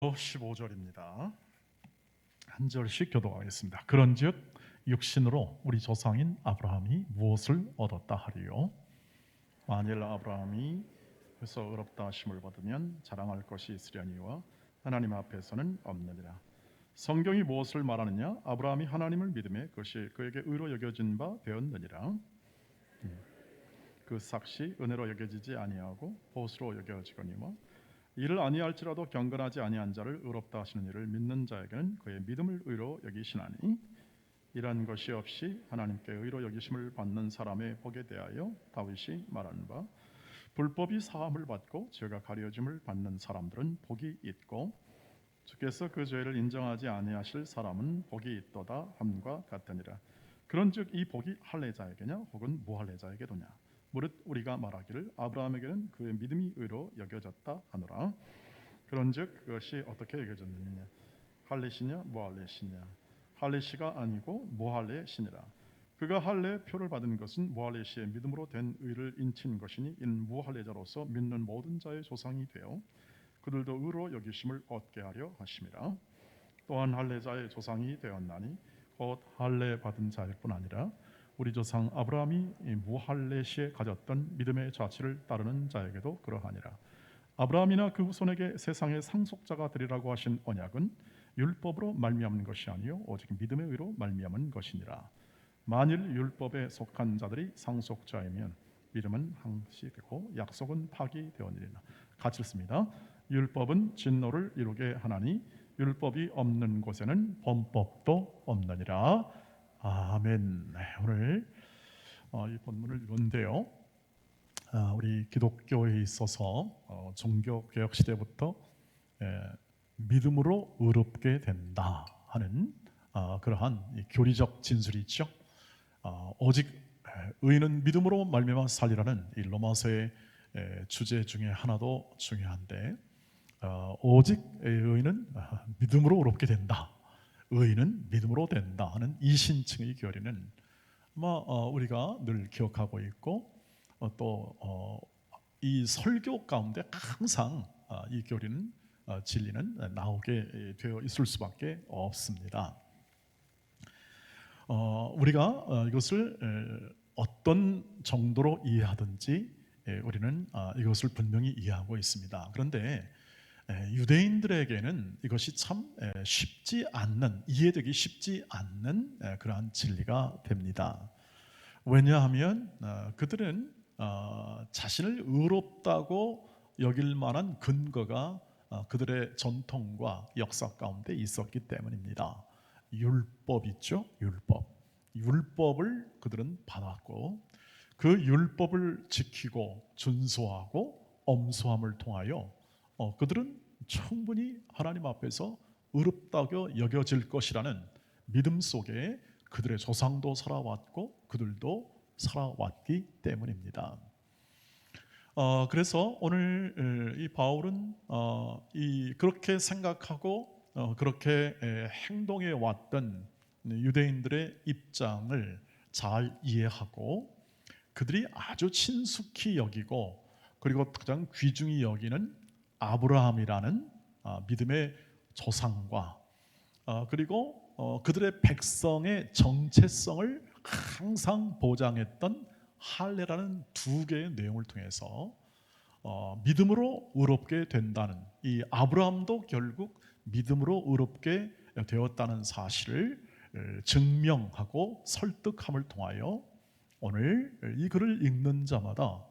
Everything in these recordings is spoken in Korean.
15절입니다. 한 절씩 교독하겠습니다. 그런즉 육신으로 우리 조상인 아브라함이 무엇을 얻었다 하리요? 만일 아브라함이 그래서 의롭다 하심을 받으면 자랑할 것이 있으려니와 하나님 앞에서는 없느니라. 성경이 무엇을 말하느냐? 아브라함이 하나님을 믿음에 그것이 그에게 의로 여겨진 바 되었느니라. 그 삭시 은혜로 여겨지지 아니하고 보수로 여겨지거니와 이를 아니할지라도 경건하지 아니한 자를 의롭다 하시는 이를 믿는 자에게는 그의 믿음을 의로 여기시나니 이러한 것이 없이 하나님께 의로 여기심을 받는 사람의 복에 대하여 다윗이 말하는 바 불법이 사함을 받고 죄가 가려짐을 받는 사람들은 복이 있고 주께서 그 죄를 인정하지 아니하실 사람은 복이 있도다 함과 같으니라. 그런즉 이 복이 할례자에게냐 혹은 무할례자에게도냐? 무릇 우리가 말하기를 아브라함에게는 그의 믿음이 의로 여겨졌다 하노라. 그런즉 그것이 어떻게 여겨졌느냐? 할례시냐 무할례시냐? 할례시가 아니고 무할례시니라. 그가 할례 표를 받은 것은 무할례시의 믿음으로 된 의를 인친 것이니 이는 무할례자로서 믿는 모든 자의 조상이 되어 그들도 의로 여기심을 얻게 하려 하심이라. 또한 할례자의 조상이 되었나니 곧 할례 받은 자일 뿐 아니라 우리 조상 아브라함이 무할례 시에 가졌던 믿음의 자취를 따르는 자에게도 그러하니라. 아브라함이나 그 후손에게 세상의 상속자가 되리라고 하신 언약은 율법으로 말미암은 것이 아니요 오직 믿음의 의로 말미암은 것이니라. 만일 율법에 속한 자들이 상속자이면 믿음은 항시되고 약속은 파기되었느니라. 같이 읽습니다. 율법은 진노를 이루게 하나니 율법이 없는 곳에는 범법도 없느니라. 아멘. 네, 오늘 이 본문을 읽었는데요. 우리 기독교에 있어서 종교개혁 시대부터 믿음으로 의롭게 된다 하는 그러한 교리적 진술이죠. 오직 의인은 믿음으로 말미암아 살리라는 이 로마서의 주제 중에 하나도 중요한데 오직 의인은 믿음으로 의롭게 된다. 의인은 믿음으로 된다 하는 이신층의 교리는 아마 우리가 늘 기억하고 있고 또 이 설교 가운데 항상 이 교리는 진리는 나오게 되어 있을 수밖에 없습니다. 우리가 이것을 어떤 정도로 이해하든지 우리는 이것을 분명히 이해하고 있습니다. 그런데 유대인들에게는 이것이 참 쉽지 않는, 이해되기 쉽지 않는 그러한 진리가 됩니다. 왜냐하면 그들은 자신을 의롭다고 여길 만한 근거가 그들의 전통과 역사 가운데 있었기 때문입니다. 율법 있죠? 율법을 그들은 받았고 그 율법을 지키고 준수하고 엄수함을 통하여 그들은 충분히 하나님 앞에서 의롭다고 여겨질 것이라는 믿음 속에 그들의 조상도 살아왔고 그들도 살아왔기 때문입니다. 그래서 오늘 이 바울은 그렇게 생각하고 그렇게 행동해 왔던 유대인들의 입장을 잘 이해하고 그들이 아주 친숙히 여기고 그리고 가장 귀중히 여기는 아브라함이라는 믿음의 조상과 그리고 그들의 백성의 정체성을 항상 보장했던 할례라는 두 개의 내용을 통해서 믿음으로 의롭게 된다는 이 아브라함도 결국 믿음으로 의롭게 되었다는 사실을 증명하고 설득함을 통하여 오늘 이 글을 읽는 자마다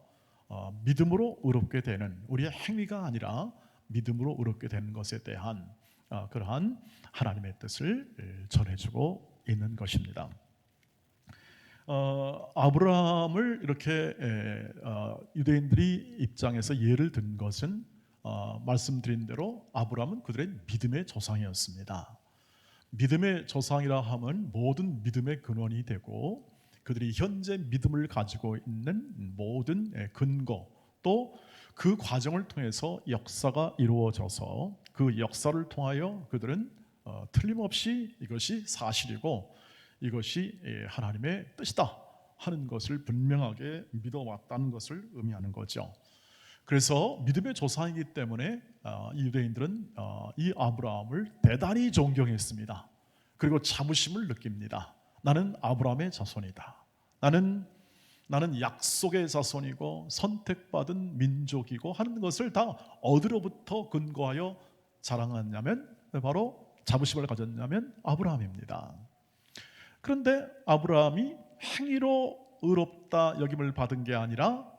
믿음으로 의롭게 되는 우리의 행위가 아니라 믿음으로 의롭게 되는 것에 대한 그러한 하나님의 뜻을 전해주고 있는 것입니다. 아브라함을 이렇게 유대인들이 입장에서 예를 든 것은 말씀드린 대로 아브라함은 그들의 믿음의 조상이었습니다. 믿음의 조상이라 하면 모든 믿음의 근원이 되고 그들이 현재 믿음을 가지고 있는 모든 근거 또 그 과정을 통해서 역사가 이루어져서 그 역사를 통하여 그들은 틀림없이 이것이 사실이고 이것이 하나님의 뜻이다 하는 것을 분명하게 믿어왔다는 것을 의미하는 거죠. 그래서 믿음의 조상이기 때문에 이 유대인들은 이 아브라함을 대단히 존경했습니다. 그리고 자부심을 느낍니다. 나는 아브라함의 자손이다. 나는 약속의 자손이고 선택받은 민족이고 하는 것을 다 어디로부터 근거하여 자랑하냐면 바로 자부심을 가졌냐면 아브라함입니다. 그런데 아브라함이 행위로 의롭다 여김을 받은 게 아니라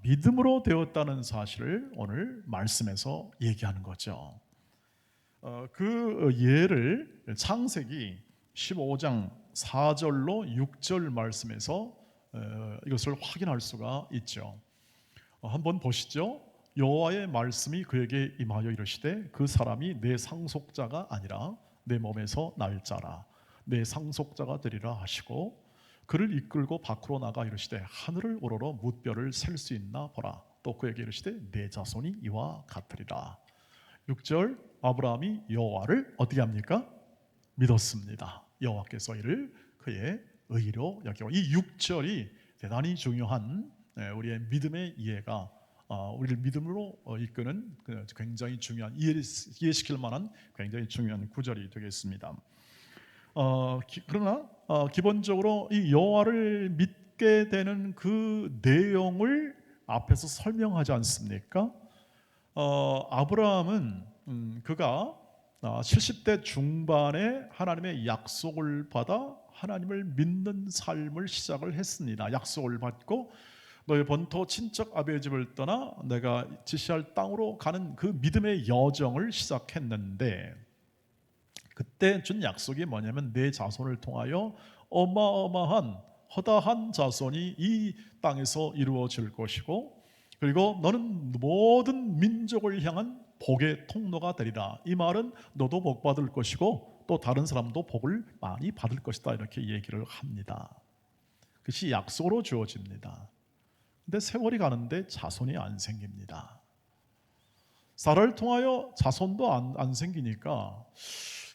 믿음으로 되었다는 사실을 오늘 말씀에서 얘기하는 거죠. 그 예를 창세기 15장 4절로 6절 말씀에서 이것을 확인할 수가 있죠. 한번 보시죠. 여호와의 말씀이 그에게 임하여 이르시되 그 사람이 내 상속자가 아니라 내 몸에서 날 자라 내 상속자가 되리라 하시고 그를 이끌고 밖으로 나가 이르시되 하늘을 우러러 뭇별을 셀 수 있나 보라. 또 그에게 이르시되 내 자손이 이와 같으리라. 6절 아브라함이 여호와를 어떻게 합니까? 믿었습니다. 여호와께서 이를 그의 의로 여기고 이 6절이 대단히 중요한 우리의 믿음의 이해가 우리를 믿음으로 이끄는 굉장히 중요한 이해시킬 만한 굉장히 중요한 구절이 되겠습니다. 그러나 기본적으로 이 여호와를 믿게 되는 그 내용을 앞에서 설명하지 않습니까? 아브라함은 그가 70대 중반에 하나님의 약속을 받아 하나님을 믿는 삶을 시작을 했습니다. 약속을 받고 너의 본토 친척 아비의 집을 떠나 내가 지시할 땅으로 가는 그 믿음의 여정을 시작했는데 그때 준 약속이 뭐냐면 내 자손을 통하여 어마어마한 허다한 자손이 이 땅에서 이루어질 것이고 그리고 너는 모든 민족을 향한 복의 통로가 되리라. 이 말은 너도 복 받을 것이고 또 다른 사람도 복을 많이 받을 것이다 이렇게 얘기를 합니다. 그것이 약속으로 주어집니다. 근데 세월이 가는데 자손이 안 생깁니다. 사라를 통하여 자손도 안 생기니까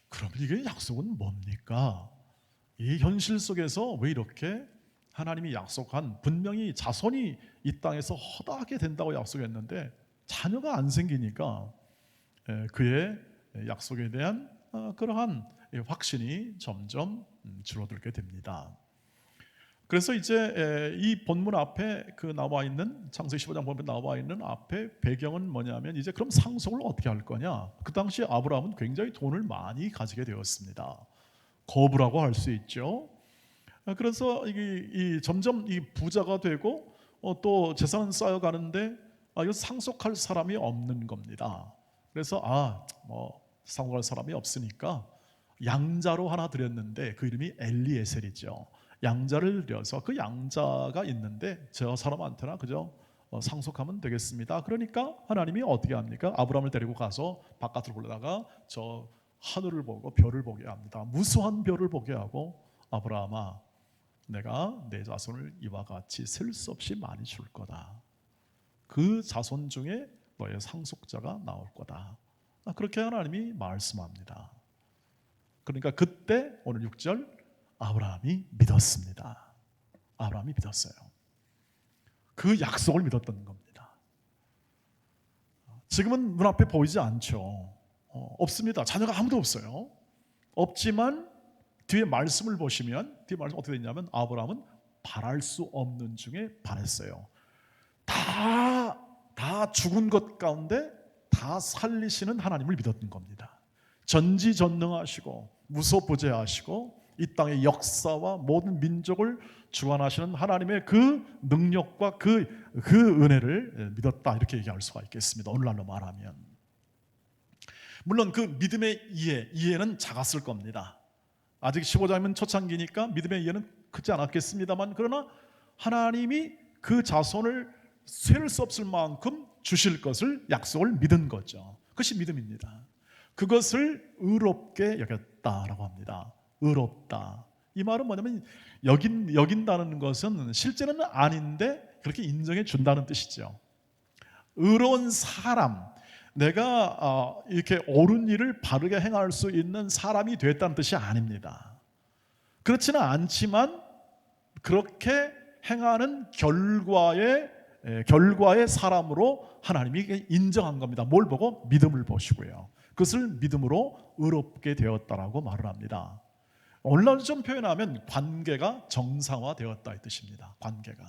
그럼 이게 약속은 뭡니까? 이 현실 속에서 왜 이렇게 하나님이 약속한 분명히 자손이 이 땅에서 허다하게 된다고 약속했는데 자녀가 안 생기니까 그의 약속에 대한 그러한 확신이 점점 줄어들게 됩니다. 그래서 이제 이 본문 앞에 그 나와 있는 창세기 15장 본문 나와 있는 앞에 배경은 뭐냐면 이제 그럼 상속을 어떻게 할 거냐? 그 당시 아브라함은 굉장히 돈을 많이 가지게 되었습니다. 거부라고 할 수 있죠. 그래서 점점 이 부자가 되고 또 재산은 쌓여가는데 이거 상속할 사람이 없는 겁니다. 그래서 상속할 사람이 없으니까 양자로 하나 드렸는데 그 이름이 엘리에셀이죠. 양자를 들여서 그 양자가 있는데 저 사람한테나 그저 상속하면 되겠습니다. 그러니까 하나님이 어떻게 합니까? 아브라함을 데리고 가서 바깥으로 불러다가 저 하늘을 보고 별을 보게 합니다. 무수한 별을 보게 하고 아브라함아 내가 내 자손을 이와 같이 셀 수 없이 많이 줄 거다. 그 자손 중에 너의 상속자가 나올 거다. 그렇게 하나님이 말씀합니다. 그러니까 그때 오늘 6절 아브라함이 믿었습니다. 아브라함이 믿었어요. 그 약속을 믿었던 겁니다. 지금은 눈앞에 보이지 않죠. 없습니다. 자녀가 아무도 없어요. 없지만 뒤에 말씀을 보시면 뒤에 말씀 어떻게 되냐면 아브라함은 바랄 수 없는 중에 바랬어요. 다 죽은 것 가운데 다 살리시는 하나님을 믿었던 겁니다. 전지전능하시고 무소부재하시고 이 땅의 역사와 모든 민족을 주관하시는 하나님의 그 능력과 그 은혜를 믿었다 이렇게 얘기할 수가 있겠습니다. 오늘날로 말하면 물론 그 믿음의 이해는 작았을 겁니다. 아직 15장이면 초창기니까 믿음의 이해는 크지 않았겠습니다만 그러나 하나님이 그 자손을 셀 수 없을 만큼 주실 것을 약속을 믿은 거죠. 그것이 믿음입니다. 그것을 의롭게 여겼다라고 합니다. 의롭다. 이 말은 뭐냐면 여긴다는 것은 실제는 아닌데 그렇게 인정해 준다는 뜻이죠. 의로운 사람, 내가 이렇게 옳은 일을 바르게 행할 수 있는 사람이 됐다는 뜻이 아닙니다. 그렇지는 않지만 그렇게 행하는 결과에 결과의 사람으로 하나님이 인정한 겁니다. 뭘 보고? 믿음을 보시고요. 그것을 믿음으로 의롭게 되었다라고 말을 합니다. 오늘날 좀 표현하면 관계가 정상화되었다 이 뜻입니다. 관계가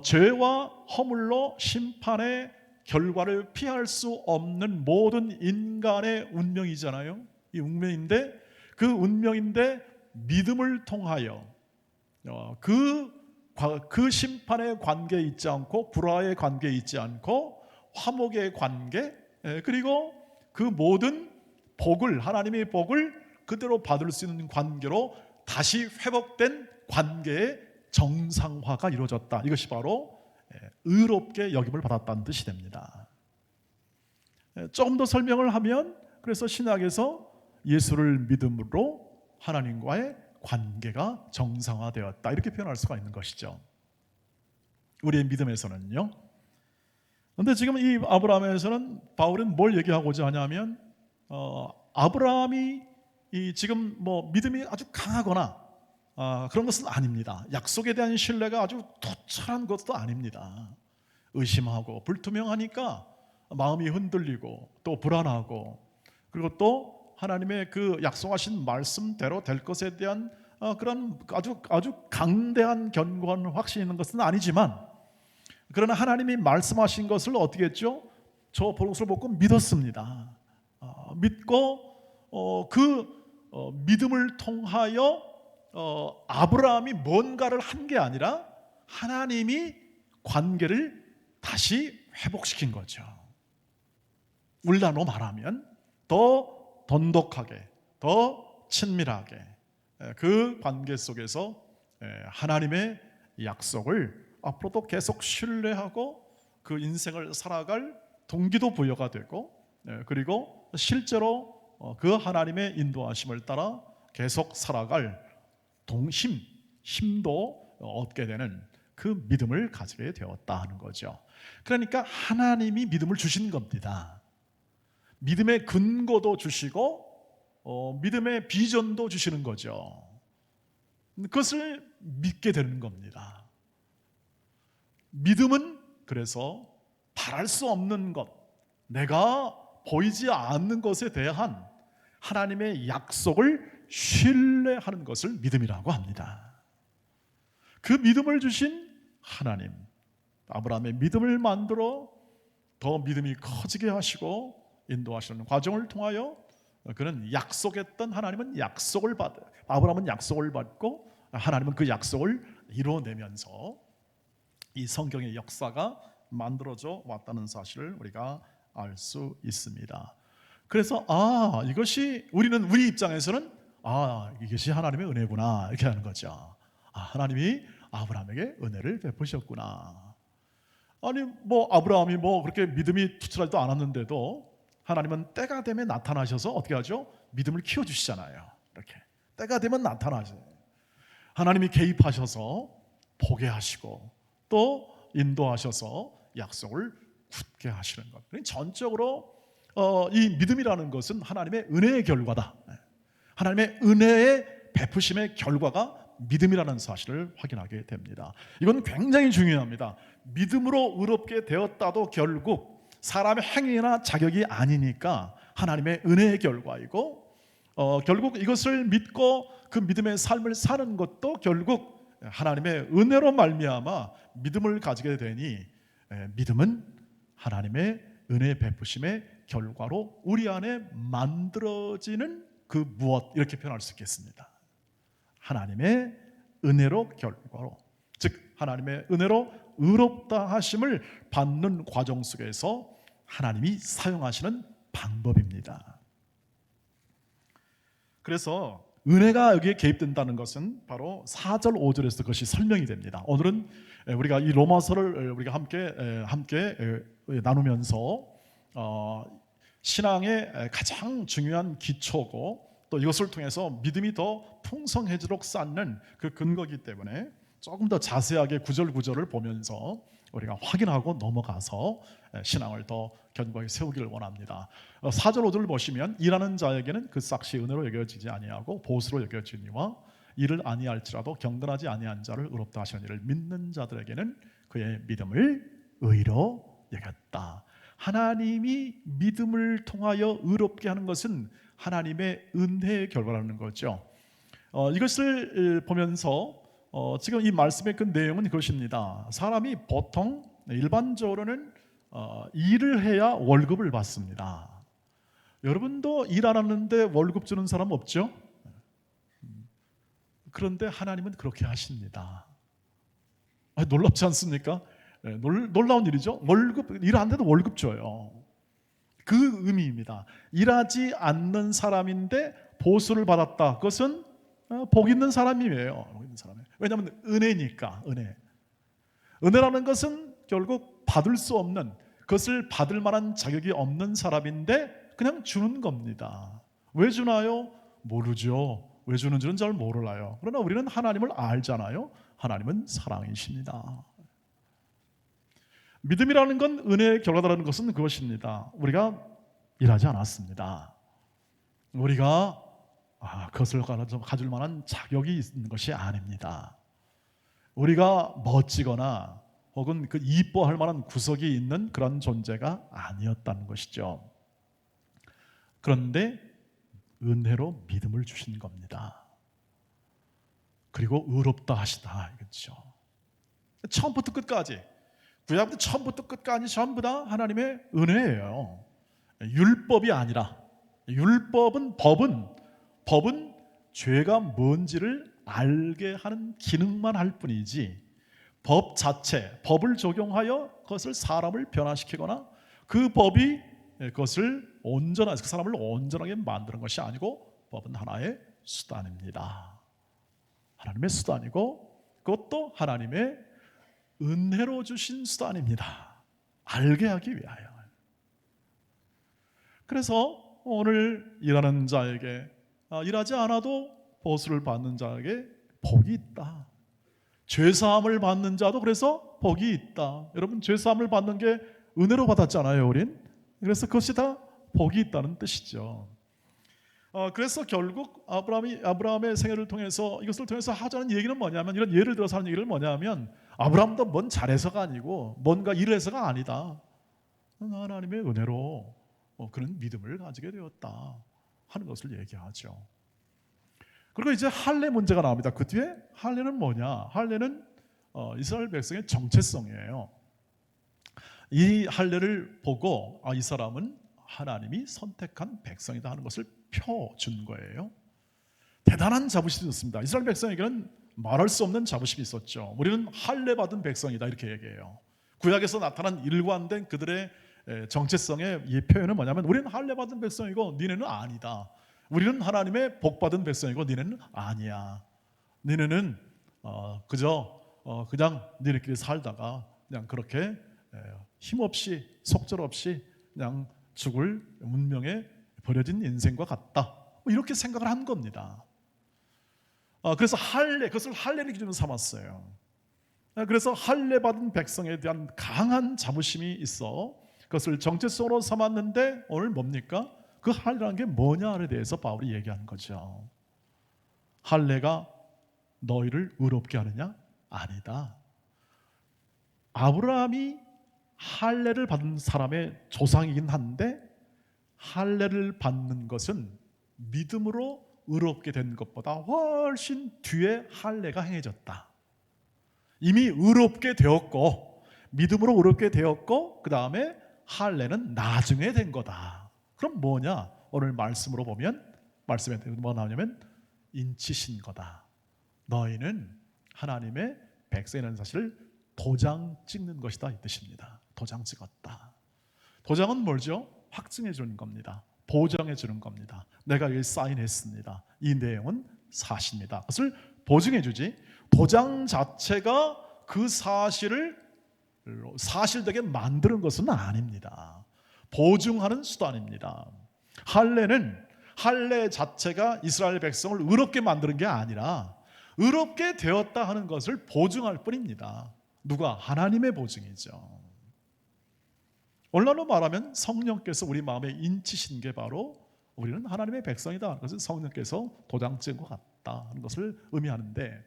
죄와 허물로 심판의 결과를 피할 수 없는 모든 인간의 운명이잖아요. 이 운명인데 그 운명인데 믿음을 통하여 그 심판의 관계에 있지 않고 불화의 관계에 있지 않고 화목의 관계 그리고 그 모든 복을 하나님의 복을 그대로 받을 수 있는 관계로 다시 회복된 관계의 정상화가 이루어졌다. 이것이 바로 의롭게 여김을 받았다는 뜻이 됩니다. 조금 더 설명을 하면 그래서 신약에서 예수를 믿음으로 하나님과의 관계가 정상화되었다 이렇게 표현할 수가 있는 것이죠. 우리의 믿음에서는요. 그런데 지금 이 아브라함에서는 바울은 뭘 얘기하고자 하냐면 아브라함이 지금 뭐 믿음이 아주 강하거나 그런 것은 아닙니다. 약속에 대한 신뢰가 아주 투철한 것도 아닙니다. 의심하고 불투명하니까 마음이 흔들리고 또 불안하고 그리고 또 하나님의 그 약속하신 말씀대로 될 것에 대한 그런 아주 강대한 견고한 확신이 있는 것은 아니지만 그러나 하나님이 말씀하신 것을 어떻게 했죠? 저 보석을 보고 믿었습니다. 믿고 그 믿음을 통하여 아브라함이 뭔가를 한 게 아니라 하나님이 관계를 다시 회복시킨 거죠. 울라로 말하면 더 돈독하게 더 친밀하게 그 관계 속에서 하나님의 약속을 앞으로도 계속 신뢰하고 그 인생을 살아갈 동기도 부여가 되고 그리고 실제로 그 하나님의 인도하심을 따라 계속 살아갈 힘도 얻게 되는 그 믿음을 가지게 되었다 하는 거죠. 그러니까 하나님이 믿음을 주신 겁니다. 믿음의 근거도 주시고 믿음의 비전도 주시는 거죠. 그것을 믿게 되는 겁니다. 믿음은 그래서 바랄 수 없는 것, 내가 보이지 않는 것에 대한 하나님의 약속을 신뢰하는 것을 믿음이라고 합니다. 그 믿음을 주신 하나님, 아브라함의 믿음을 만들어 더 믿음이 커지게 하시고 인도하시는 과정을 통하여 그는 약속했던 하나님은 아브라함은 약속을 받고 하나님은 그 약속을 이루어내면서 이 성경의 역사가 만들어져 왔다는 사실을 우리가 알 수 있습니다. 그래서 이것이 우리 입장에서는 이것이 하나님의 은혜구나 이렇게 하는 거죠. 하나님이 아브라함에게 은혜를 베푸셨구나. 아니 뭐 아브라함이 뭐 그렇게 믿음이 투철하지도 않았는데도 하나님은 때가 되면 나타나셔서 어떻게 하죠? 믿음을 키워주시잖아요. 이렇게 때가 되면 나타나세요. 하나님이 개입하셔서 보게 하시고 또 인도하셔서 약속을 굳게 하시는 것. 전적으로 이 믿음이라는 것은 하나님의 은혜의 결과다. 하나님의 은혜의 베푸심의 결과가 믿음이라는 사실을 확인하게 됩니다. 이건 굉장히 중요합니다. 믿음으로 의롭게 되었다도 결국 사람의 행위나 자격이 아니니까 하나님의 은혜의 결과이고 결국 이것을 믿고 그 믿음의 삶을 사는 것도 결국 하나님의 은혜로 말미암아 믿음을 가지게 되니 믿음은 하나님의 은혜 베푸심의 결과로 우리 안에 만들어지는 그 무엇 이렇게 표현할 수 있겠습니다. 하나님의 은혜로 결과로 즉 하나님의 은혜로 의롭다 하심을 받는 과정 속에서 하나님이 사용하시는 방법입니다. 그래서 은혜가 여기에 개입된다는 것은 바로 4절 5절에서 그것이 설명이 됩니다. 오늘은 우리가 이 로마서를 우리가 함께 나누면서 신앙의 가장 중요한 기초고 또 이것을 통해서 믿음이 더 풍성해지도록 쌓는 그 근거이기 때문에 조금 더 자세하게 구절구절을 보면서 우리가 확인하고 넘어가서 신앙을 더 견고하게 세우기를 원합니다. 4절 5절을 보시면 일하는 자에게는 그 삭시 은혜로 여겨지지 아니하고 보수로 여겨지니와 이를 아니할지라도 경건하지 아니한 자를 의롭다 하시는 이를 믿는 자들에게는 그의 믿음을 의로 여겼다. 하나님이 믿음을 통하여 의롭게 하는 것은 하나님의 은혜의 결과라는 거죠. 이것을 보면서 지금 이 말씀의 그 내용은 그것입니다. 사람이 보통 일반적으로는 일을 해야 월급을 받습니다. 여러분도 일 안 하는데 월급 주는 사람 없죠? 그런데 하나님은 그렇게 하십니다. 놀랍지 않습니까? 놀라운 일이죠. 월급, 일 안 해도 월급 줘요. 그 의미입니다. 일하지 않는 사람인데 보수를 받았다. 그것은 복 있는 사람이에요. 복 있는 사람이에요. 왜냐하면 은혜니까. 은혜라는 것은 결국 받을 수 없는, 그것을 받을 만한 자격이 없는 사람인데 그냥 주는 겁니다. 왜 주나요? 모르죠. 왜 주는지는 잘 몰라요. 그러나 우리는 하나님을 알잖아요. 하나님은 사랑이십니다. 믿음이라는 건 은혜의 결과다라는 것은 그것입니다. 우리가 일하지 않았습니다. 우리가 그것을 가질 만한 자격이 있는 것이 아닙니다. 우리가 멋지거나 혹은 그 이뻐할 만한 구석이 있는 그런 존재가 아니었다는 것이죠. 그런데 은혜로 믿음을 주신 겁니다. 그리고 의롭다 하시다 이거죠. 처음부터 끝까지, 구약부터 처음부터 끝까지 전부 다 하나님의 은혜예요. 율법이 아니라, 율법은 법은 죄가 뭔지를 알게 하는 기능만 할 뿐이지, 법 자체, 법을 적용하여 그것을 사람을 변화시키거나 그 법이 그것을 그 사람을 온전하게 만드는 것이 아니고, 법은 하나의 수단입니다. 하나님의 수단이고, 그것도 하나님의 은혜로 주신 수단입니다. 알게 하기 위하여. 그래서 오늘 일하는 자에게, 일하지 않아도 보수를 받는 자에게 복이 있다. 죄사함을 받는 자도 그래서 복이 있다. 여러분, 죄사함을 받는 게 은혜로 받았잖아요, 우린. 그래서 그것이 다 복이 있다는 뜻이죠. 그래서 결국 아브라함의 생애를 통해서, 이것을 통해서 하자는 얘기는 뭐냐면, 이런 예를 들어서 하는 얘기를 뭐냐면, 아브라함도 뭔 잘해서가 아니고 뭔가 일해서가 아니다. 하나님의 은혜로 그런 믿음을 가지게 되었다 하는 것을 얘기하죠. 그리고 이제 할례 문제가 나옵니다. 그 뒤에 할례는 뭐냐? 할례는 이스라엘 백성의 정체성이에요. 이 할례를 보고 이 사람은 하나님이 선택한 백성이다 하는 것을 펴준 거예요. 대단한 자부심이 있었습니다. 이스라엘 백성에게는 말할 수 없는 자부심이 있었죠. 우리는 할례 받은 백성이다 이렇게 얘기해요. 구약에서 나타난 일관된 그들의 정체성의 이 표현은 뭐냐면, 우리는 할례 받은 백성이고 니네는 아니다. 우리는 하나님의 복 받은 백성이고 니네는 아니야. 니네는 그냥 니네끼리 살다가 그냥 그렇게 힘없이, 속절없이 그냥 죽을 운명에 버려진 인생과 같다. 이렇게 생각을 한 겁니다. 그래서 그것을 할례를 기준으로 삼았어요. 그래서 할례 받은 백성에 대한 강한 자부심이 있어 그것을 정체성으로 삼았는데, 오늘 뭡니까? 그 할례라는 게 뭐냐에 대해서 바울이 얘기하는 거죠. 할례가 너희를 의롭게 하느냐? 아니다. 아브라함이 할례를 받은 사람의 조상이긴 한데, 할례를 받는 것은 믿음으로 의롭게 된 것보다 훨씬 뒤에 할례가 행해졌다. 이미 의롭게 되었고, 믿음으로 의롭게 되었고, 그 다음에 할례는 나중에 된 거다. 그럼 뭐냐? 오늘 말씀으로 보면, 말씀에 뭐 나오냐면 인치신 거다. 너희는 하나님의 백성이라는 사실을 도장 찍는 것이다 이 뜻입니다. 도장 찍었다. 도장은 뭐죠? 확증해 주는 겁니다. 보정해 주는 겁니다. 내가 여기 사인했습니다. 이 내용은 사실입니다. 그것을 보증해 주지, 도장 자체가 그 사실을 사실되게 만드는 것은 아닙니다. 보증하는 수단입니다. 할례 자체가 이스라엘 백성을 의롭게 만드는 게 아니라 의롭게 되었다 하는 것을 보증할 뿐입니다. 누가? 하나님의 보증이죠. 오늘날로 말하면 성령께서 우리 마음에 인치신 게 바로 우리는 하나님의 백성이다. 그것은 성령께서 도장 찍은 것 같다 하는 것을 의미하는데,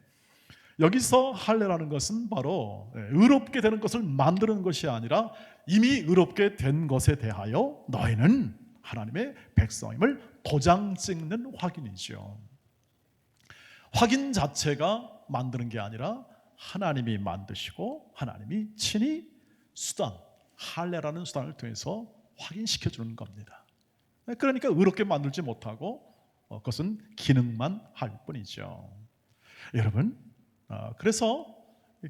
여기서 할례라는 것은 바로 의롭게 되는 것을 만드는 것이 아니라 이미 의롭게 된 것에 대하여 너희는 하나님의 백성임을 도장 찍는 확인이죠. 확인 자체가 만드는 게 아니라 하나님이 만드시고 하나님이 친히 수단, 할례라는 수단을 통해서 확인시켜 주는 겁니다. 그러니까 의롭게 만들지 못하고 그것은 기능만 할 뿐이죠. 여러분, 그래서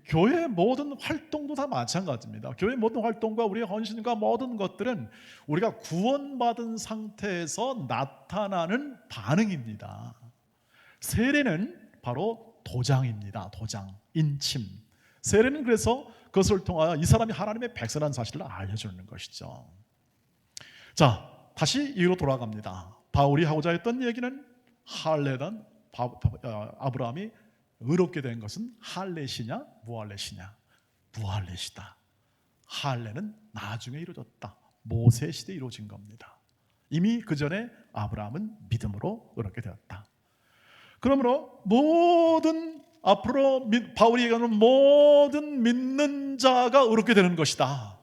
교회의 모든 활동도 다 마찬가지입니다. 교회의 모든 활동과 우리의 헌신과 모든 것들은 우리가 구원받은 상태에서 나타나는 반응입니다. 세례는 바로 도장입니다. 도장, 인침. 세례는 그래서 그것을 통하여 이 사람이 하나님의 백성이라는 사실을 알려주는 것이죠. 자, 다시 이유로 돌아갑니다. 바울이 하고자 했던 얘기는 할례단 아브라함이 의롭게 된 것은 할례시냐 무할례시냐? 무할례시다. 할례는 나중에 이루어졌다. 모세 시대에 이루어진 겁니다. 이미 그 전에 아브라함은 믿음으로 의롭게 되었다. 그러므로 모든 앞으로 바울이 얘기하는 모든 믿는 자가 의롭게 되는 것이다.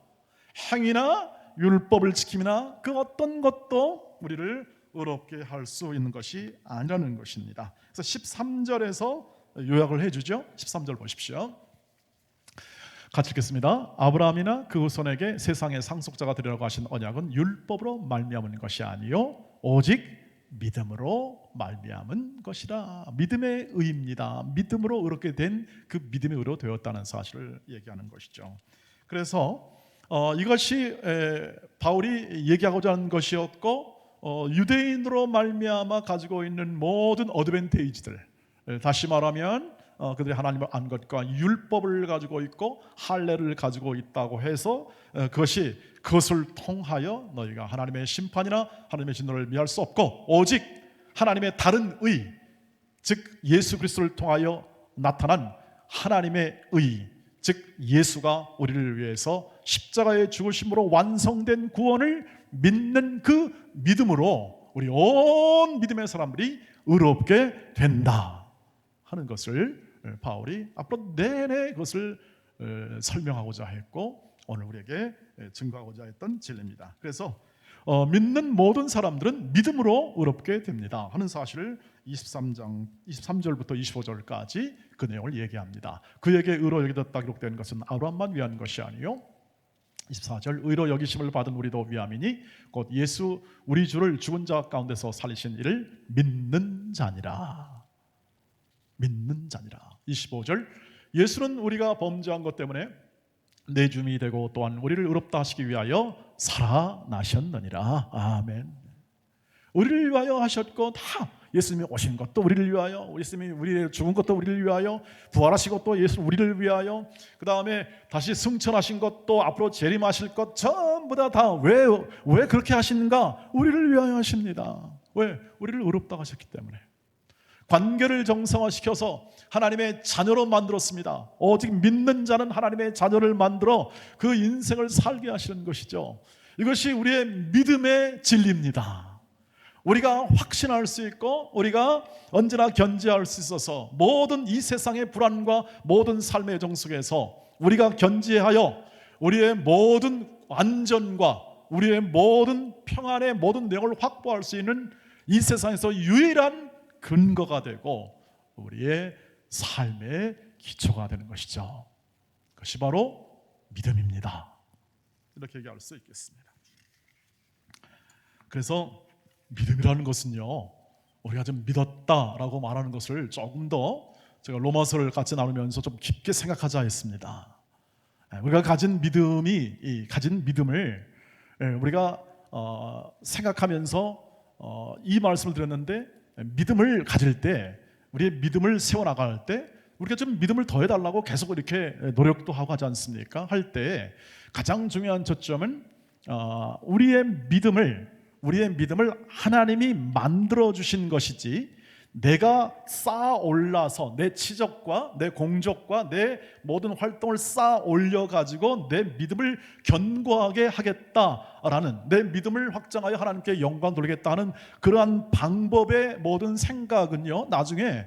행위나 율법을 지킴이나 그 어떤 것도 우리를 의롭게 할 수 있는 것이 아니라는 것입니다. 그래서 13절에서 요약을 해주죠. 13절 보십시오. 같이 읽겠습니다. 아브라함이나 그 후손에게 세상의 상속자가 되리라고 하신 언약은 율법으로 말미암은 것이 아니요 오직 믿음으로 말미암은 것이라. 믿음의 의입니다. 믿음으로 의롭게 된 그 믿음의 의로 되었다는 사실을 얘기하는 것이죠. 그래서 이것이 바울이 얘기하고자 하는 것이었고 유대인으로 말미암아 가지고 있는 모든 어드밴테이지들, 다시 말하면 그들이 하나님을 안 것과 율법을 가지고 있고 할례를 가지고 있다고 해서 그것을 통하여 너희가 하나님의 심판이나 하나님의 진노를 미할 수 없고 오직 하나님의 다른 의, 즉 예수 그리스도를 통하여 나타난 하나님의 의, 즉 예수가 우리를 위해서 십자가의 죽으심으로 완성된 구원을 믿는 그 믿음으로 우리 온 믿음의 사람들이 의롭게 된다 하는 것을 바울이 앞으로 내내 그것을 설명하고자 했고 오늘 우리에게 증거하고자 했던 진리입니다. 그래서 믿는 모든 사람들은 믿음으로 의롭게 됩니다 하는 사실을 23장 23절부터 25절까지 그 내용을 얘기합니다. 그에게 의로 여겨졌다 기록된 것은 아브라함만 위한 것이 아니요 24절 의로 여기심을 받은 우리도 위함이니 곧 예수 우리 주를 죽은 자 가운데서 살리신 이를 믿는 자니라. 믿는 자니라. 25절 예수는 우리가 범죄한 것 때문에 내줌이 되고 또한 우리를 의롭다 하시기 위하여 살아나셨느니라. 아멘. 우리를 위하여 하셨고 다 예수님이 오신 것도 우리를 위하여, 예수님이 우리를 죽은 것도 우리를 위하여, 부활하신 것도 예수 우리를 위하여, 그 다음에 다시 승천하신 것도 앞으로 재림하실 것 전부 다 왜 그렇게 하시는가? 우리를 위하여 하십니다. 왜? 우리를 의롭다 하셨기 때문에. 관계를 정상화시켜서 하나님의 자녀로 만들었습니다. 오직 믿는 자는 하나님의 자녀를 만들어 그 인생을 살게 하시는 것이죠. 이것이 우리의 믿음의 진리입니다. 우리가 확신할 수 있고 우리가 언제나 견지할 수 있어서 모든 이 세상의 불안과 모든 삶의 정 속에서 우리가 견지하여 우리의 모든 안전과 우리의 모든 평안의 모든 내용을 확보할 수 있는 이 세상에서 유일한 근거가 되고 우리의 삶의 기초가 되는 것이죠. 그것이 바로 믿음입니다. 이렇게 얘기할 수 있겠습니다. 그래서 믿음이라는 것은요, 우리가 좀 믿었다라고 말하는 것을 조금 더 제가 로마서를 같이 나누면서 좀 깊게 생각하자 했습니다. 우리가 가진 믿음을 우리가 생각하면서 이 말씀을 드렸는데, 믿음을 가질 때, 우리의 믿음을 세워나갈 때 우리가 좀 믿음을 더해달라고 계속 이렇게 노력도 하고 하지 않습니까? 할 때 가장 중요한 초점은 우리의 믿음을 하나님이 만들어 주신 것이지 내가 쌓아 올라서 내 치적과 내 공적과 내 모든 활동을 쌓아 올려 가지고 내 믿음을 견고하게 하겠다라는, 내 믿음을 확장하여 하나님께 영광 돌리겠다는 그러한 방법의 모든 생각은요 나중에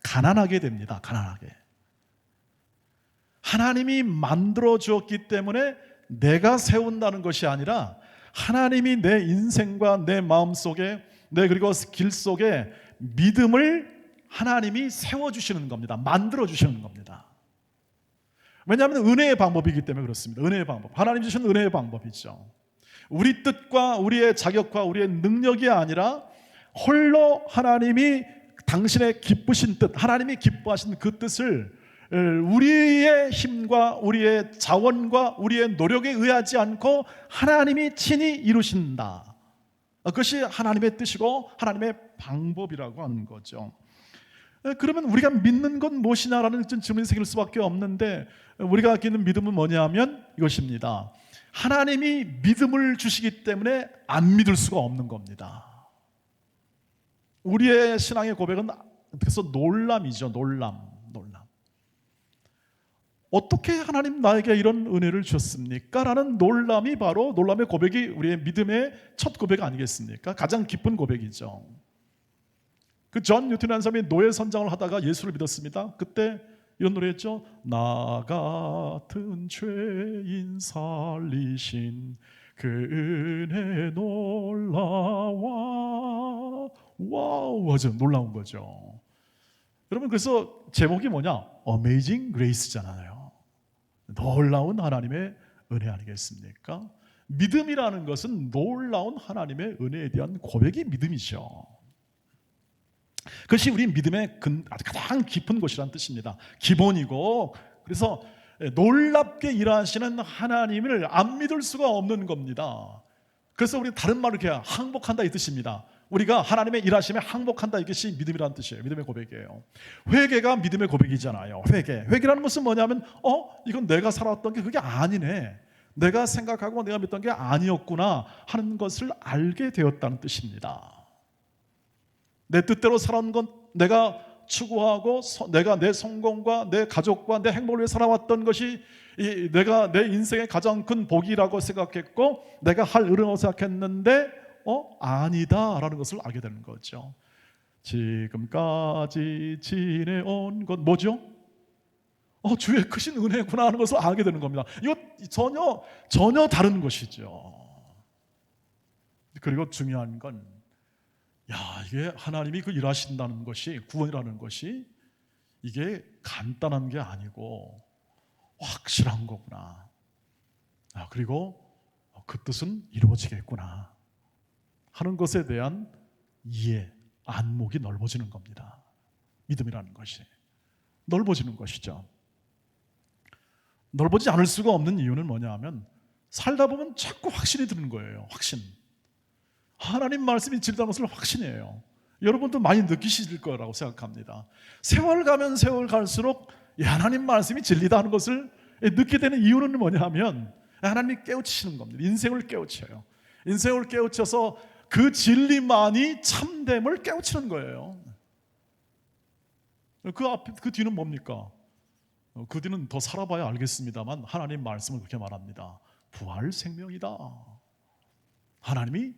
가난하게 됩니다. 가난하게. 하나님이 만들어 주었기 때문에 내가 세운다는 것이 아니라 하나님이 내 인생과 내 마음속에 그리고 길 속에 믿음을 하나님이 세워주시는 겁니다. 만들어주시는 겁니다. 왜냐하면 은혜의 방법이기 때문에 그렇습니다. 은혜의 방법, 하나님 주신 은혜의 방법이죠. 우리 뜻과 우리의 자격과 우리의 능력이 아니라 홀로 하나님이 당신의 기쁘신 뜻, 하나님이 기뻐하신 그 뜻을 우리의 힘과 우리의 자원과 우리의 노력에 의하지 않고 하나님이 친히 이루신다. 그것이 하나님의 뜻이고 하나님의 방법이라고 하는 거죠. 그러면 우리가 믿는 건 무엇이냐라는 질문이 생길 수밖에 없는데, 우리가 갖고 있는 믿음은 뭐냐면 이것입니다. 하나님이 믿음을 주시기 때문에 안 믿을 수가 없는 겁니다. 우리의 신앙의 고백은 그래서 놀람이죠. 놀람. 어떻게 하나님 나에게 이런 은혜를 주셨습니까? 라는 놀람이 바로, 놀람의 고백이 우리의 믿음의 첫 고백 아니겠습니까? 가장 깊은 고백이죠. 그 존 뉴턴이라는 사람이 노예 선장을 하다가 예수를 믿었습니다. 그때 이런 노래했죠. 나 같은 죄인 살리신 그 은혜 놀라워. 와우, 아주 놀라운 거죠. 여러분, 그래서 제목이 뭐냐? Amazing Grace잖아요. 놀라운 하나님의 은혜 아니겠습니까? 믿음이라는 것은 놀라운 하나님의 은혜에 대한 고백이 믿음이죠. 그것이 우리 믿음의 가장 깊은 곳이라는 뜻입니다. 기본이고, 그래서 놀랍게 일하시는 하나님을 안 믿을 수가 없는 겁니다. 그래서 우리 다른 말로 이렇게 항복한다 이 뜻입니다. 우리가 하나님의 일하심에 항복한다, 이것이 믿음이라는 뜻이에요. 믿음의 고백이에요. 회개가 믿음의 고백이잖아요. 회개라는 것은 뭐냐면 이건 내가 살았던 게 그게 아니네, 내가 생각하고 내가 믿던 게 아니었구나 하는 것을 알게 되었다는 뜻입니다. 내 뜻대로 살아온 건 내가 추구하고 내가 내 성공과 내 가족과 내 행복을 위해 살아왔던 것이 내가 내 인생의 가장 큰 복이라고 생각했고 내가 할 의뢰라고 생각했는데 아니다 라는 것을 알게 되는 거죠. 지금까지 지내온 것 뭐죠? 주의 크신 은혜구나 하는 것을 알게 되는 겁니다. 이거 전혀 다른 것이죠. 그리고 중요한 건 이게 하나님이 그 일하신다는 것이, 구원이라는 것이 이게 간단한 게 아니고 확실한 거구나. 그리고 그 뜻은 이루어지겠구나 하는 것에 대한 이해, 안목이 넓어지는 겁니다. 믿음이라는 것이 넓어지는 것이죠. 넓어지지 않을 수가 없는 이유는 뭐냐 하면 살다 보면 자꾸 확신이 드는 거예요. 확신. 하나님 말씀이 진리라는 것을 확신해요. 여러분도 많이 느끼실 거라고 생각합니다. 세월 가면 세월 갈수록 하나님 말씀이 진리다 하는 것을 느끼게 되는 이유는 뭐냐 하면 하나님이 깨우치시는 겁니다. 인생을 깨우쳐요. 인생을 깨우쳐서 그 진리만이 참됨을 깨우치는 거예요. 그 뒤는 뭡니까? 그 뒤는 더 살아봐야 알겠습니다만 하나님 말씀을 그렇게 말합니다. 부활 생명이다. 하나님이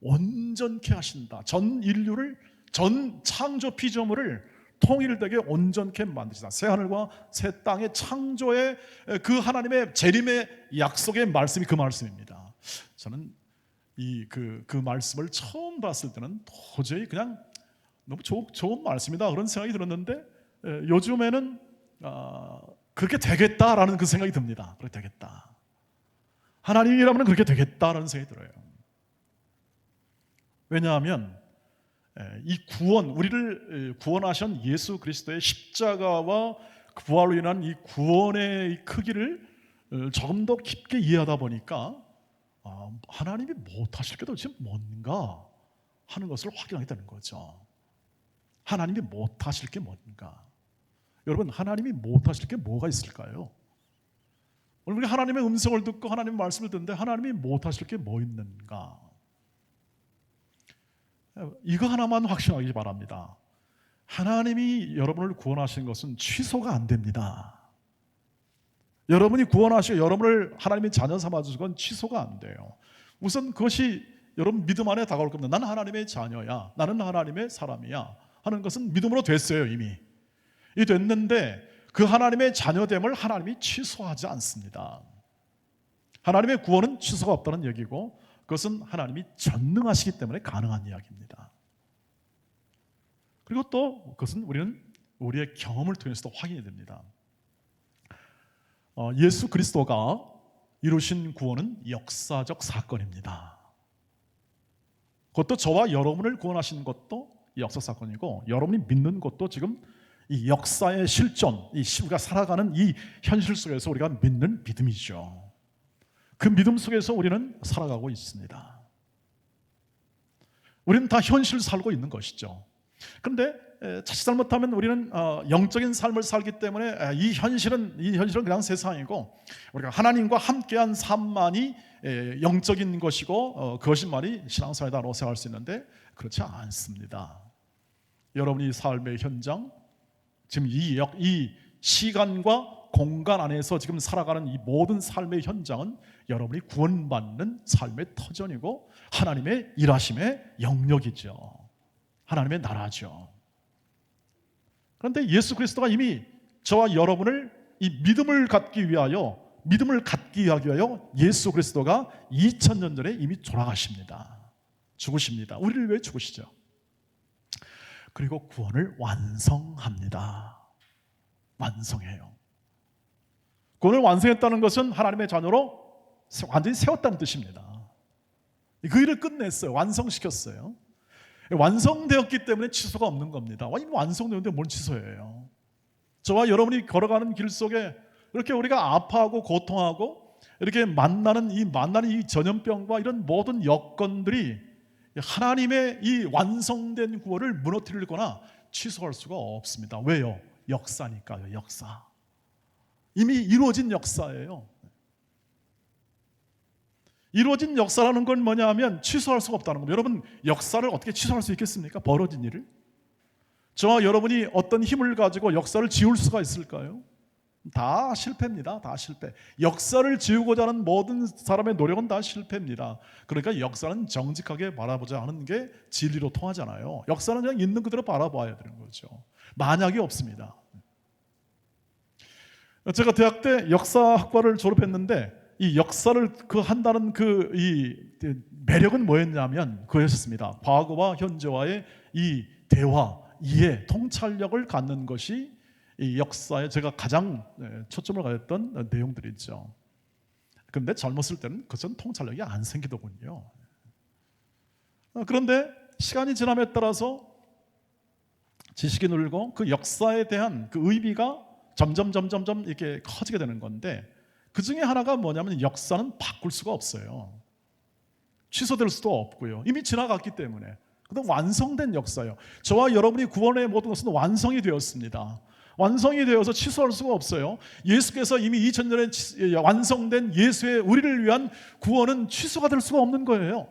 온전케 하신다. 전 인류를, 전 창조 피조물을 통일되게 온전케 만드시다. 새 하늘과 새 땅의 창조의 그 하나님의 재림의 약속의 말씀이 그 말씀입니다. 저는 그 말씀을 처음 봤을 때는 도저히 그냥 너무 좋은 말씀이다 그런 생각이 들었는데 요즘에는 그렇게 되겠다라는 그 생각이 듭니다. 그렇게 되겠다. 하나님이라면 그렇게 되겠다라는 생각이 들어요. 왜냐하면 이 구원, 우리를 구원하신 예수 그리스도의 십자가와 부활로 인한 이 구원의 크기를 조금 더 깊게 이해하다 보니까 하나님이 못하실 게 도대체 뭔가 하는 것을 확인하게 되는 거죠. 하나님이 못하실 게 뭔가. 여러분, 하나님이 못하실 게 뭐가 있을까요? 오늘 우리 하나님의 음성을 듣고 하나님의 말씀을 듣는데 하나님이 못하실 게 뭐 있는가? 이거 하나만 확신하기 바랍니다. 하나님이 여러분을 구원하신 것은 취소가 안 됩니다. 여러분이 구원하시고 여러분을 하나님의 자녀 삼아주신 건 취소가 안 돼요. 우선 그것이 여러분 믿음 안에 다가올 겁니다. 나는 하나님의 자녀야, 나는 하나님의 사람이야 하는 것은 믿음으로 됐어요. 이미 이 됐는데 그 하나님의 자녀됨을 하나님이 취소하지 않습니다. 하나님의 구원은 취소가 없다는 얘기고 그것은 하나님이 전능하시기 때문에 가능한 이야기입니다. 그리고 또 그것은 우리는 우리의 경험을 통해서도 확인이 됩니다. 예수 그리스도가 이루신 구원은 역사적 사건입니다. 그것도 저와 여러분을 구원하신 것도 역사 사건이고 여러분이 믿는 것도 지금 이 역사의 실존, 우리가 살아가는 이 현실 속에서 우리가 믿는 믿음이죠. 그 믿음 속에서 우리는 살아가고 있습니다. 우리는 다 현실을 살고 있는 것이죠. 그런데 자칫 잘못하면 우리는 영적인 삶을 살기 때문에 이 현실은 그냥 세상이고 우리가 하나님과 함께한 삶만이 영적인 것이고 그것만이 신앙생활이라고 생각할 수 있는데 그렇지 않습니다. 여러분이 삶의 현장, 지금 이 시간과 공간 안에서 지금 살아가는 이 모든 삶의 현장은 여러분이 구원받는 삶의 터전이고 하나님의 일하심의 영역이죠. 하나님의 나라죠. 그런데 예수 그리스도가 이미 저와 여러분을 이 믿음을 갖기 위하여 예수 그리스도가 2000년 전에 이미 돌아가십니다. 죽으십니다. 우리를 위해 죽으시죠. 그리고 구원을 완성합니다. 완성해요. 구원을 완성했다는 것은 하나님의 자녀로 완전히 세웠다는 뜻입니다. 그 일을 끝냈어요. 완성시켰어요. 완성되었기 때문에 취소가 없는 겁니다. 이미 완성되었는데 뭔 취소예요? 저와 여러분이 걸어가는 길 속에 이렇게 우리가 아파하고 고통하고 이렇게 만나는 이 전염병과 이런 모든 여건들이 하나님의 이 완성된 구원을 무너뜨리거나 취소할 수가 없습니다. 왜요? 역사니까요. 역사. 이미 이루어진 역사예요. 이루어진 역사라는 건 뭐냐면 취소할 수가 없다는 겁니다. 여러분, 역사를 어떻게 취소할 수 있겠습니까? 벌어진 일을? 저와 여러분이 어떤 힘을 가지고 역사를 지울 수가 있을까요? 다 실패입니다. 다 실패. 역사를 지우고자 하는 모든 사람의 노력은 다 실패입니다. 그러니까 역사는 정직하게 바라보자 하는 게 진리로 통하잖아요. 역사는 그냥 있는 그대로 바라봐야 되는 거죠. 만약이 없습니다. 제가 대학 때 역사학과를 졸업했는데 이 역사를 한다는 이 매력은 뭐였냐면 그였습니다. 과거와 현재와의 이 대화, 이해, 통찰력을 갖는 것이 이 역사에 제가 가장 초점을 가졌던 내용들이죠. 그런데 젊었을 때는 그것은 통찰력이 안 생기더군요. 그런데 시간이 지남에 따라서 지식이 늘고 그 역사에 대한 그 의미가 점점 이렇게 커지게 되는 건데 그 중에 하나가 뭐냐면 역사는 바꿀 수가 없어요. 취소될 수도 없고요. 이미 지나갔기 때문에. 그건 완성된 역사예요. 저와 여러분이 구원의 모든 것은 완성이 되었습니다. 완성이 되어서 취소할 수가 없어요. 예수께서 이미 2000년에 완성된 예수의 우리를 위한 구원은 취소가 될 수가 없는 거예요.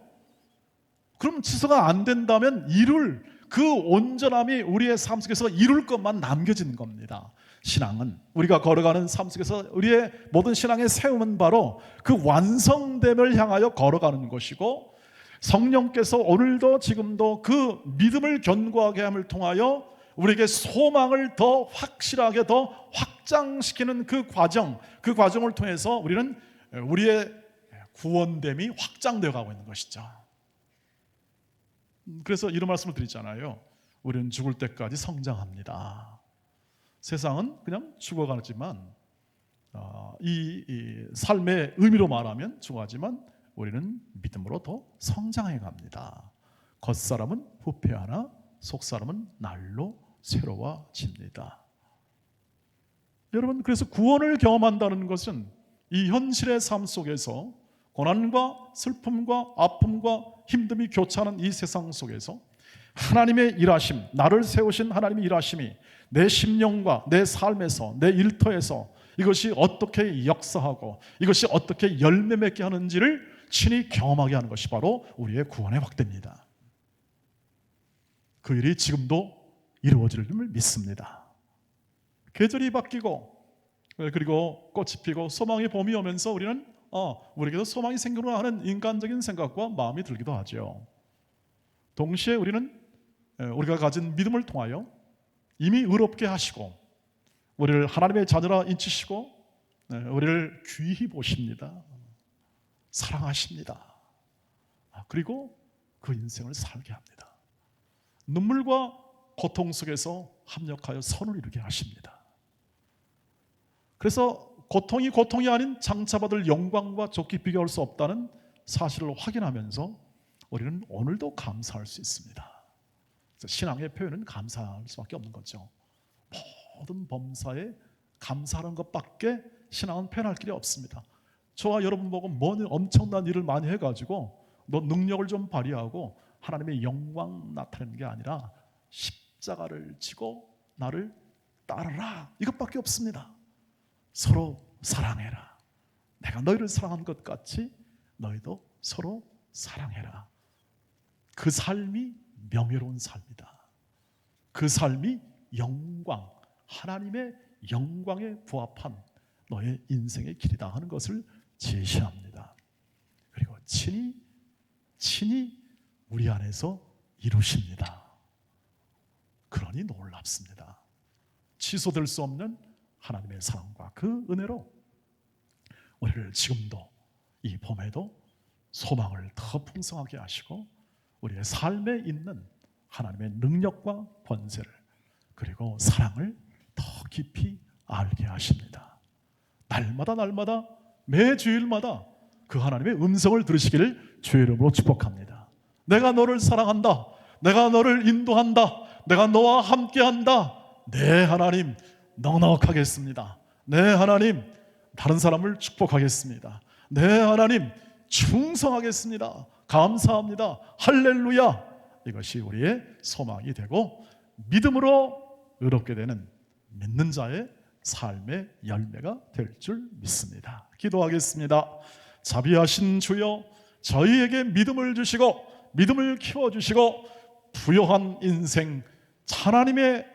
그럼 취소가 안 된다면 이룰 그 온전함이 우리의 삶 속에서 이룰 것만 남겨지는 겁니다. 신앙은 우리가 걸어가는 삶 속에서 우리의 모든 신앙의 세움은 바로 그 완성됨을 향하여 걸어가는 것이고 성령께서 오늘도 지금도 그 믿음을 견고하게 함을 통하여 우리에게 소망을 더 확실하게 더 확장시키는 그 과정을 통해서 우리는 우리의 구원됨이 확장되어 가고 있는 것이죠. 그래서 이런 말씀을 드리잖아요. 우리는 죽을 때까지 성장합니다. 세상은 그냥 죽어가지만 이 삶의 의미로 말하면 죽어가지만 우리는 믿음으로 더 성장해 갑니다. 겉사람은 부패하나 속사람은 날로 새로워집니다. 여러분, 그래서 구원을 경험한다는 것은 이 현실의 삶 속에서 고난과 슬픔과 아픔과 힘듦이 교차하는 이 세상 속에서 하나님의 일하심, 나를 세우신 하나님의 일하심이 내 심령과 내 삶에서, 내 일터에서 이것이 어떻게 역사하고 이것이 어떻게 열매 맺게 하는지를 친히 경험하게 하는 것이 바로 우리의 구원의 확대입니다. 그 일이 지금도 이루어질 줄 믿습니다. 계절이 바뀌고 그리고 꽃이 피고 소망의 봄이 오면서 우리는 우리에게도 소망이 생기구나 하는 인간적인 생각과 마음이 들기도 하죠. 동시에 우리는 우리가 가진 믿음을 통하여 이미 의롭게 하시고 우리를 하나님의 자녀라 인치시고 우리를 귀히 보십니다. 사랑하십니다. 그리고 그 인생을 살게 합니다. 눈물과 고통 속에서 합력하여 선을 이루게 하십니다. 그래서 고통이 아닌 장차받을 영광과 좋게 비교할 수 없다는 사실을 확인하면서 우리는 오늘도 감사할 수 있습니다. 신앙의 표현은 감사할 수밖에 없는 거죠. 모든 범사에 감사하는 것밖에 신앙은 표현할 길이 없습니다. 저와 여러분 보고 뭐 엄청난 일을 많이 해가지고 너 능력을 좀 발휘하고 하나님의 영광 나타내는 게 아니라 십자가를 지고 나를 따르라, 이것밖에 없습니다. 서로 사랑해라. 내가 너희를 사랑한 것 같이 너희도 서로 사랑해라. 그 삶이 명예로운 삶이다. 그 삶이 영광, 하나님의 영광에 부합한 너의 인생의 길이다 하는 것을 제시합니다. 그리고 친히 우리 안에서 이루십니다. 그러니 놀랍습니다. 취소될 수 없는 하나님의 사랑과 그 은혜로 우리를 지금도 이 봄에도 소망을 더 풍성하게 하시고 우리의 삶에 있는 하나님의 능력과 권세를 그리고 사랑을 더 깊이 알게 하십니다. 날마다 매 주일마다 그 하나님의 음성을 들으시기를 주의 이름으로 축복합니다. 내가 너를 사랑한다. 내가 너를 인도한다. 내가 너와 함께한다. 네 하나님 넉넉하겠습니다. 네 하나님 다른 사람을 축복하겠습니다. 네 하나님 충성하겠습니다. 감사합니다. 할렐루야. 이것이 우리의 소망이 되고 믿음으로 의롭게 되는 믿는 자의 삶의 열매가 될 줄 믿습니다. 기도하겠습니다. 자비하신 주여, 저희에게 믿음을 주시고 믿음을 키워주시고 부요한 인생 하나님의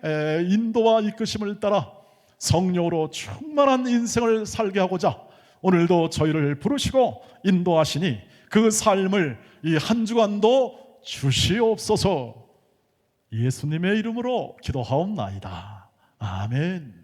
인도와 이끄심을 따라 성령으로 충만한 인생을 살게 하고자 오늘도 저희를 부르시고 인도하시니 그 삶을 이 한 주간도 주시옵소서. 예수님의 이름으로 기도하옵나이다. 아멘.